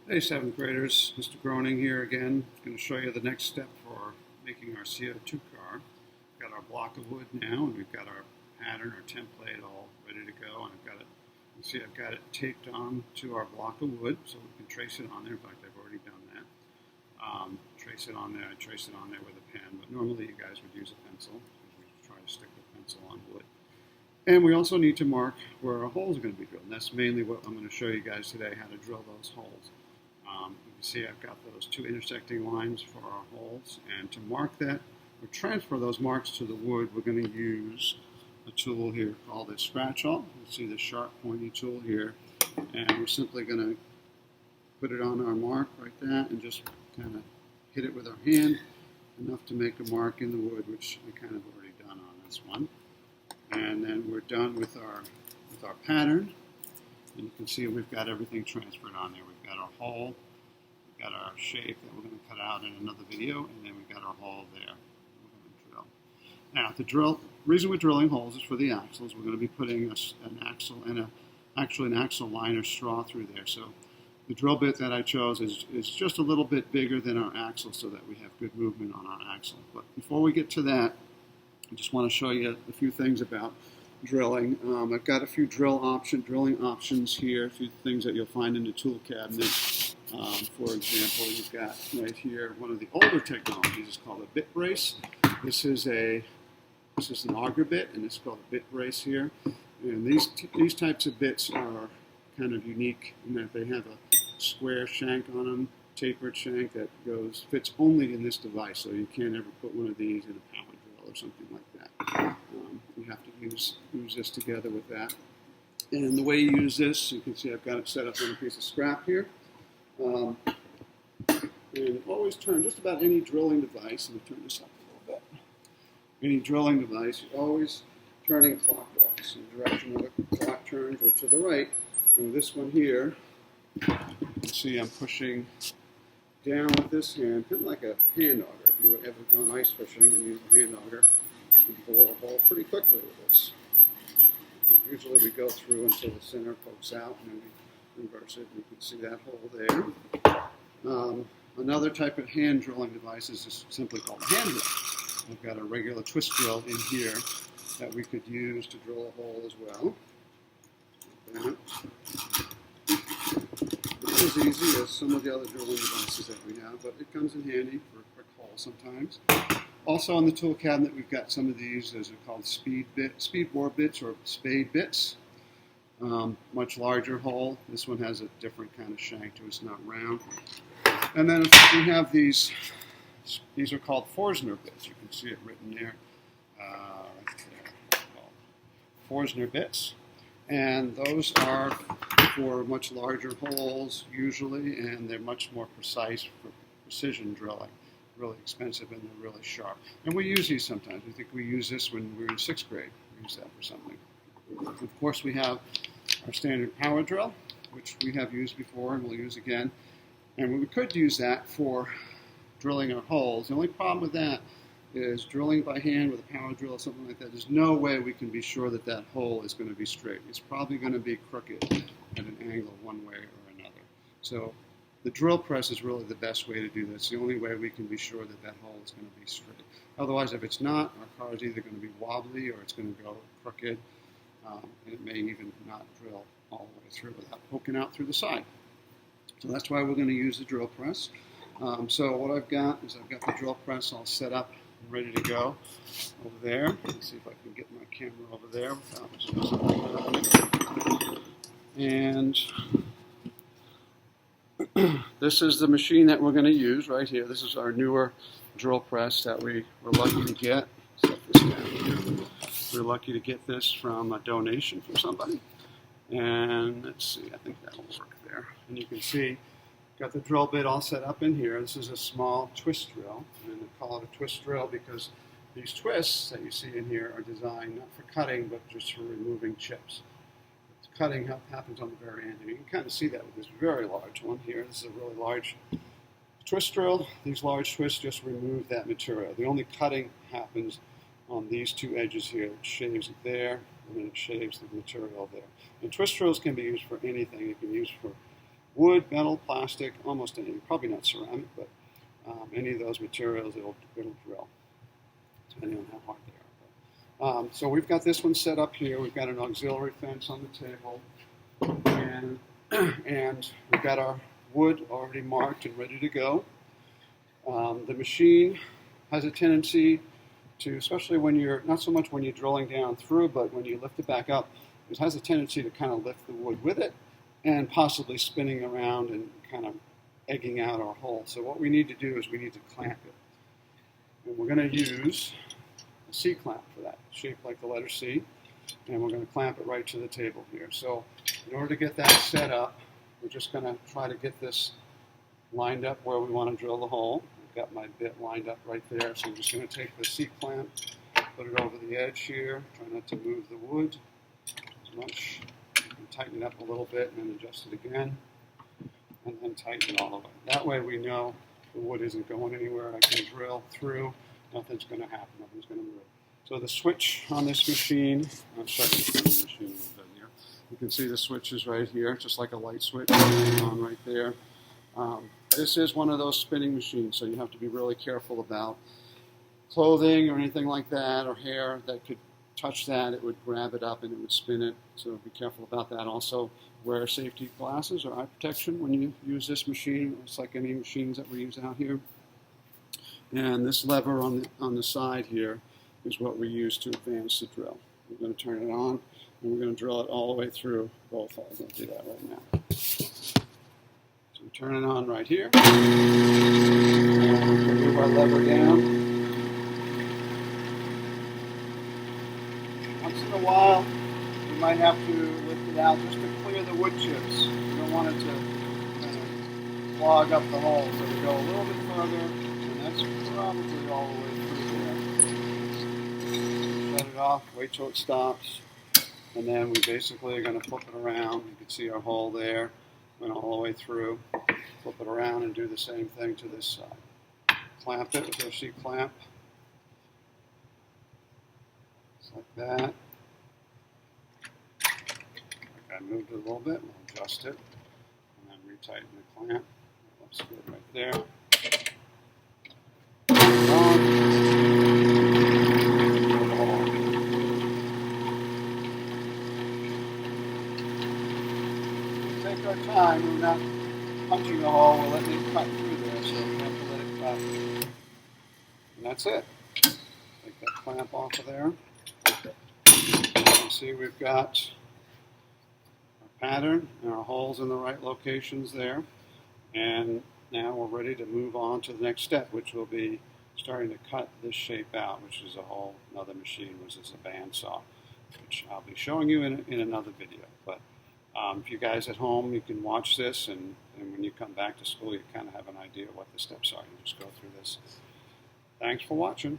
Hey, seventh graders, Mr. Groening here again. I'm going to show you the next step for making our CO2 car. We've got our block of wood now, and we've got our pattern, our template all ready to go. And you can see I've got it taped on to our block of wood, so we can trace it on there. In fact, I've already done that. Trace it on there. I trace it on there with a pen, but normally you guys would use a pencil because we try to stick the pencil on wood. And we also need to mark where our holes are going to be drilled. And that's mainly what I'm going to show you guys today, how to drill those holes. You can see I've got those two intersecting lines for our holes, and to mark that or transfer those marks to the wood, we're going to use a tool here called a scratch awl. You can see the sharp pointy tool here, and we're simply going to put it on our mark like that and just kind of hit it with our hand enough to make a mark in the wood, which I kind of already done on this one. And then we're done with our pattern, and you can see we've got everything transferred on there. We've got our hole, we've got our shape that we're going to cut out in another video, and then we've got our hole there we're going to drill. Now, the reason we're drilling holes is for the axles. We're going to be putting an axle and actually an axle liner straw through there. So the drill bit that I chose is just a little bit bigger than our axle so that we have good movement on our axle. But before we get to that, I just want to show you a few things about drilling. I've got a few drilling options here, a few things that you'll find in the tool cabinet. For example, you've got right here one of the older technologies. It's called a bit brace. This is an auger bit, and it's called a bit brace here. And these types of bits are kind of unique in that they have a square shank on them, tapered shank that fits only in this device. So you can't ever put one of these in a power drill or something like that. You have to use this together with that. And the way you use this, you can see I've got it set up on a piece of scrap here. And always turn just about any drilling device. Let me turn this up a little bit. Any drilling device, you're always turning clockwise in the direction of the clock turns, or to the right. And with this one here, you can see I'm pushing down with this hand, kind of like a hand auger. If you've ever gone ice fishing and used a hand auger, you can bore a hole pretty quickly with this. Usually we go through until the center pokes out, and then we reverse it, and you can see that hole there. Another type of hand drilling device is just simply called a hand drill. I've got a regular twist drill in here that we could use to drill a hole as well. Like that. Not as easy as some of the other drilling devices that we have, but it comes in handy for a quick hole sometimes. Also on the tool cabinet, we've got some of these, as they're called speed bore bits or spade bits. Much larger hole. This one has a different kind of shank to it. It's not round. And then we have these are called Forstner bits. You can see it written there. Right there. Forstner bits. And those are for much larger holes usually, and they're much more precise for precision drilling. Really expensive, and they're really sharp. And we use these sometimes. We think we use this when we're in 6th grade. We use that for something. Of course, we have our standard power drill, which we have used before and we'll use again. And we could use that for drilling our holes. The only problem with that is drilling by hand with a power drill or something like that. There's no way we can be sure that that hole is going to be straight. It's probably going to be crooked at an angle one way or another. So the drill press is really the best way to do this. The only way we can be sure that that hole is going to be straight. Otherwise, if it's not, our car is either going to be wobbly or it's going to go crooked, and it may even not drill all the way through without poking out through the side. So that's why we're going to use the drill press. So what I've got is I've got the drill press all set up and ready to go over there. Let's see if I can get my camera over there without. And this is the machine that we're going to use right here. This is our newer drill press that we were lucky to get. Set this down here. We're lucky to get this from a donation from somebody. And let's see, I think that'll work there. And you can see, got the drill bit all set up in here. This is a small twist drill, and they call it a twist drill because these twists that you see in here are designed not for cutting, but just for removing chips. Cutting happens on the very end. And you can kind of see that with this very large one here. This is a really large twist drill. These large twists just remove that material. The only cutting happens on these two edges here. It shaves it there, and then it shaves the material there. And twist drills can be used for anything. You can use for wood, metal, plastic, almost any, probably not ceramic, but any of those materials, it'll drill, depending on how hard they are. But, so we've got this one set up here. We've got an auxiliary fence on the table, and we've got our wood already marked and ready to go. The machine has a tendency to, especially when you're, not so much when you're drilling down through, but when you lift it back up, it has a tendency to kind of lift the wood with it and possibly spinning around and kind of egging out our hole. So what we need to do is we need to clamp it. And we're going to use a C-clamp for that, shaped like the letter C. And we're going to clamp it right to the table here. So in order to get that set up, we're just going to try to get this lined up where we want to drill the hole. I've got my bit lined up right there. So I'm just going to take the C-clamp, put it over the edge here, try not to move the wood as much. And tighten it up a little bit and then adjust it again. And then tighten it all the way. That way we know the wood isn't going anywhere. I can drill through. Nothing's going to happen. Nothing's going to move. So the switch on this machine, I'll show you the machine a little bit here. You can see the switch is right here, just like a light switch on right there. This is one of those spinning machines, so you have to be really careful about clothing or anything like that, or hair that could touch that. It would grab it up and it would spin it, so be careful about that. Also, wear safety glasses or eye protection when you use this machine. It's like any machines that we use out here. And this lever on the side here is what we use to advance the drill. We're going to turn it on, and we're going to drill it all the way through both holes. I'll do that right now. So we turn it on right here. And we move our lever down. Once in a while, you might have to lift it out just to clear the wood chips. You don't want it to clog up the hole, so we go a little bit further, and that's probably all the way through there. Shut it off, wait till it stops, and then we basically are going to flip it around. You can see our hole there, went all the way through. Flip it around and do the same thing to this side. Clamp it with our C-clamp, just like that. I moved it a little bit, we'll adjust it, and then retighten the clamp. That looks good right there. We take our time, we're not punching the hole, we're letting it cut through there, so we have to let it cut. And that's it. Take that clamp off of there. You see we've got pattern and our holes in the right locations there, and now we're ready to move on to the next step, which will be starting to cut this shape out, which is a whole another machine, which is a bandsaw, which I'll be showing you in another video. But if you guys at home, you can watch this, and when you come back to school, you kind of have an idea what the steps are. You just go through this. Thanks for watching.